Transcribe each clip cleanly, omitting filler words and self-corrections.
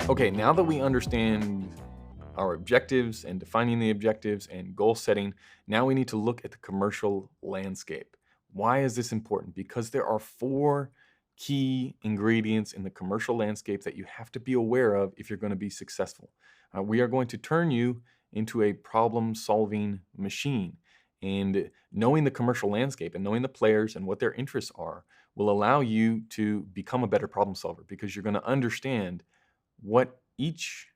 Okay, now that we understand our objectives and defining the objectives and goal setting, now we need to look at the commercial landscape. Why is this important? Because there are four key ingredients in the commercial landscape that you have to be aware of if you're going to be successful. We are going to turn you into a problem solving machine. And knowing the commercial landscape and knowing the players and what their interests are will allow you to become a better problem solver because you're going to understand what each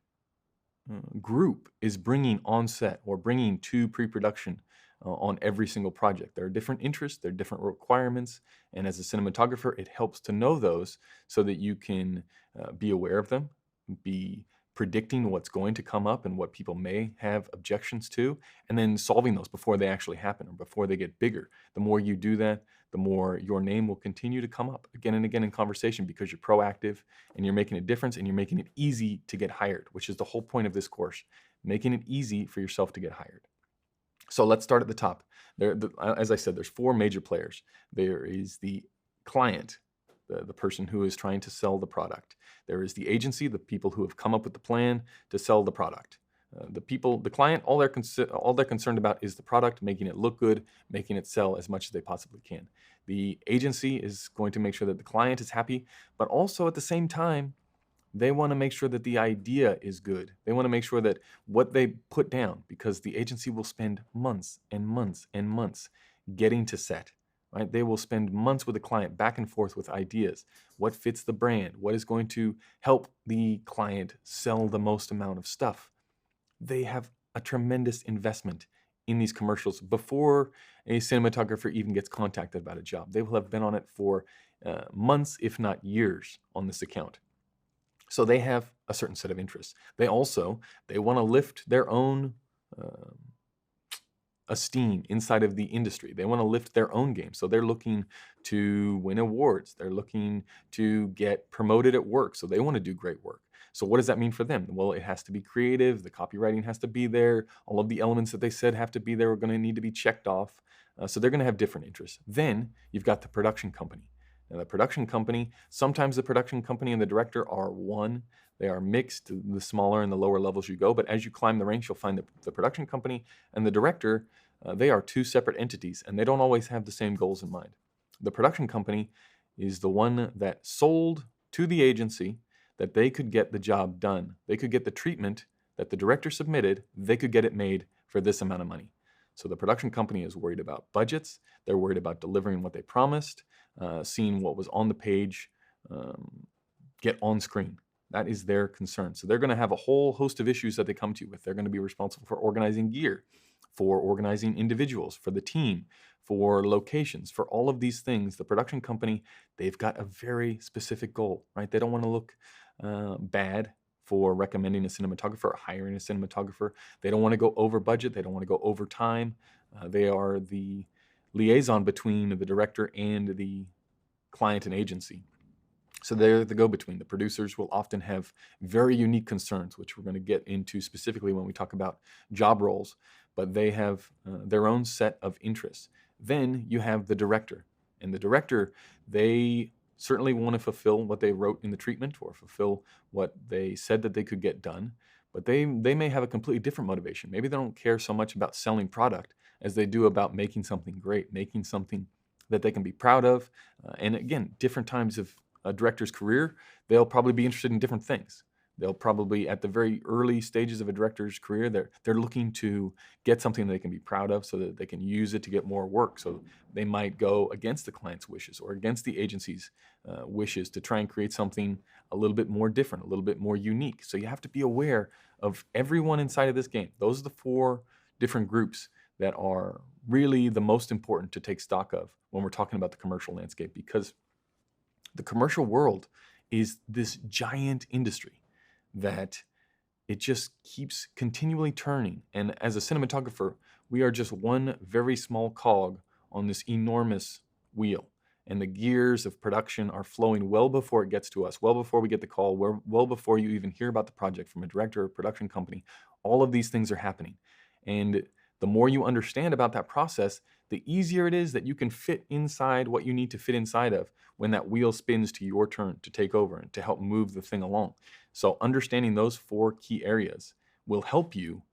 group is bringing on set or bringing to pre-production on every single project. There are different interests, there are different requirements, and as a cinematographer, it helps to know those so that you can be aware of them, be predicting what's going to come up and what people may have objections to, and then solving those before they actually happen or before they get bigger. The more you do that, the more your name will continue to come up again and again in conversation because you're proactive and you're making a difference and you're making it easy to get hired, which is the whole point of this course, making it easy for yourself to get hired. So let's start at the top. As I said, there's four major players. There is the client, the person who is trying to sell the product. There is the agency, the people who have come up with the plan to sell the product. The client, all they're concerned about is the product, making it look good, making it sell as much as they possibly can. The agency is going to make sure that the client is happy, but also at the same time, they want to make sure that the idea is good. They want to make sure that what they put down, because the agency will spend months and months and months getting to set, right? They will spend months with the client back and forth with ideas. What fits the brand? What is going to help the client sell the most amount of stuff? They have a tremendous investment in these commercials before a cinematographer even gets contacted about a job. They will have been on it for months, if not years, on this account. So they have a certain set of interests. They want to lift their own esteem inside of the industry. They want to lift their own game. So they're looking to win awards. They're looking to get promoted at work. So they want to do great work. So what does that mean for them? Well, it has to be creative. The copywriting has to be there. All of the elements that they said have to be there are going to need to be checked off. So they're going to have different interests. Then you've got the production company. Now, the production company, sometimes the production company and the director are one. They are mixed, the smaller and the lower levels you go. But as you climb the ranks, you'll find that the production company and the director, they are two separate entities, and they don't always have the same goals in mind. The production company is the one that sold to the agency that they could get the job done. They could get the treatment that the director submitted, they could get it made for this amount of money. So the production company is worried about budgets. They're worried about delivering what they promised, seeing what was on the page get on screen. That is their concern. So they're going to have a whole host of issues that they come to you with. They're going to be responsible for organizing gear, for organizing individuals, for the team, for locations, for all of these things. The production company, they've got a very specific goal, right? They don't want to look bad for recommending a cinematographer or hiring a cinematographer. They don't want to go over budget. They don't want to go over time. They are the liaison between the director and the client and agency. So they're the go-between. The producers will often have very unique concerns, which we're going to get into specifically when we talk about job roles, but they have their own set of interests. Then you have the director. And the director, they certainly want to fulfill what they wrote in the treatment or fulfill what they said that they could get done, but they may have a completely different motivation. Maybe they don't care so much about selling product as they do about making something great, making something that they can be proud of. And again, different times of a director's career, they'll probably be interested in different things. They'll probably, at the very early stages of a director's career, they're looking to get something they can be proud of so that they can use it to get more work. So they might go against the client's wishes or against the agency's wishes to try and create something a little bit more different, a little bit more unique. So you have to be aware of everyone inside of this game. Those are the four different groups that are really the most important to take stock of when we're talking about the commercial landscape, because the commercial world is this giant industry that it just keeps continually turning. And as a cinematographer, we are just one very small cog on this enormous wheel. And the gears of production are flowing well before it gets to us, well before we get the call, well before you even hear about the project from a director or production company. All of these things are happening. And The more you understand about that process, the easier it is that you can fit inside what you need to fit inside of when that wheel spins to your turn to take over and to help move the thing along. So, understanding those four key areas will help you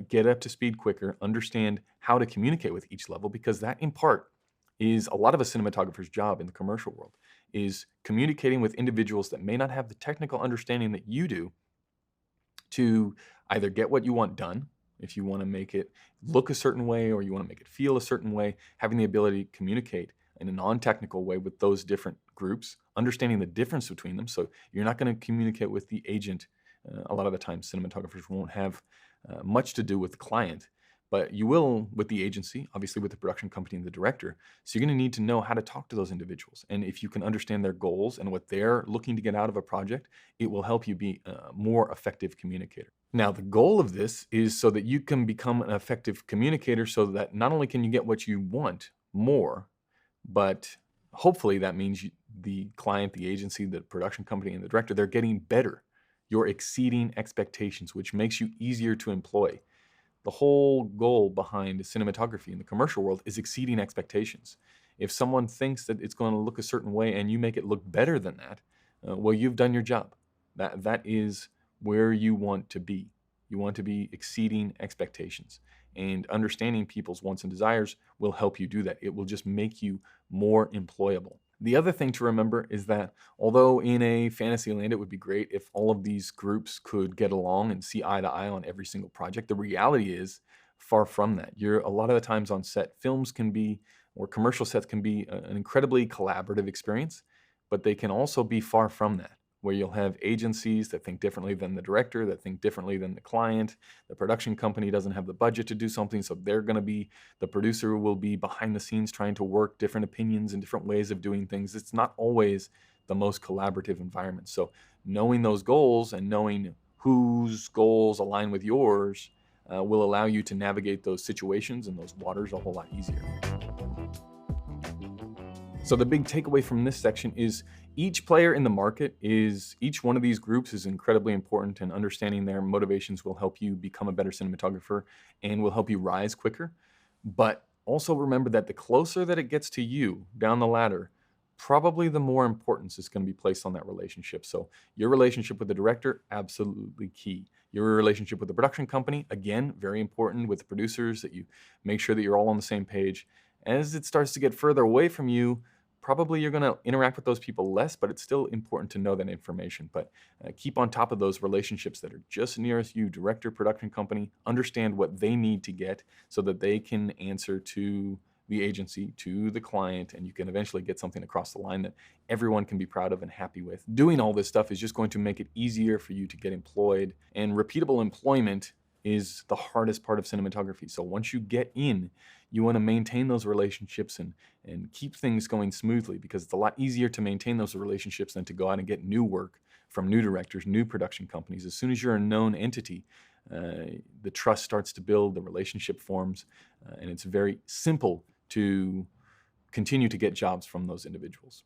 get up to speed quicker, understand how to communicate with each level, because that in part is a lot of a cinematographer's job in the commercial world, is communicating with individuals that may not have the technical understanding that you do to either get what you want done, if you want to make it look a certain way or you want to make it feel a certain way, having the ability to communicate in a non-technical way with those different groups, understanding the difference between them. So you're not going to communicate with the agent. A lot of the time, cinematographers won't have much to do with the client, but you will with the agency, obviously with the production company and the director. So you're going to need to know how to talk to those individuals. And if you can understand their goals and what they're looking to get out of a project, it will help you be a more effective communicator. Now, the goal of this is so that you can become an effective communicator so that not only can you get what you want more, but hopefully that means the client, the agency, the production company, and the director, they're getting better. You're exceeding expectations, which makes you easier to employ. The whole goal behind cinematography in the commercial world is exceeding expectations. If someone thinks that it's going to look a certain way and you make it look better than that, well, you've done your job. That is where you want to be. You want to be exceeding expectations. And understanding people's wants and desires will help you do that. It will just make you more employable. The other thing to remember is that although in a fantasy land it would be great if all of these groups could get along and see eye to eye on every single project, the reality is far from that. You're a lot of the times on set, films can be, or commercial sets can be an incredibly collaborative experience, but they can also be far from that, where you'll have agencies that think differently than the director, that think differently than the client. The production company doesn't have the budget to do something, so the producer will be behind the scenes trying to work different opinions and different ways of doing things. It's not always the most collaborative environment. So knowing those goals and knowing whose goals align with yours will allow you to navigate those situations and those waters a whole lot easier. So the big takeaway from this section is each player in the market each one of these groups is incredibly important, and understanding their motivations will help you become a better cinematographer and will help you rise quicker. But also remember that the closer that it gets to you down the ladder, probably the more importance is going to be placed on that relationship. So your relationship with the director, absolutely key. Your relationship with the production company, again, very important with the producers, that you make sure that you're all on the same page. As it starts to get further away from you, probably you're going to interact with those people less, but it's still important to know that information. But keep on top of those relationships that are just nearest you, director, production company, understand what they need to get so that they can answer to the agency, to the client, and you can eventually get something across the line that everyone can be proud of and happy with. Doing all this stuff is just going to make it easier for you to get employed, and repeatable employment is the hardest part of cinematography. So once you get in, you want to maintain those relationships and keep things going smoothly, because it's a lot easier to maintain those relationships than to go out and get new work from new directors, new production companies. As soon as you're a known entity, the trust starts to build, the relationship forms, and it's very simple to continue to get jobs from those individuals.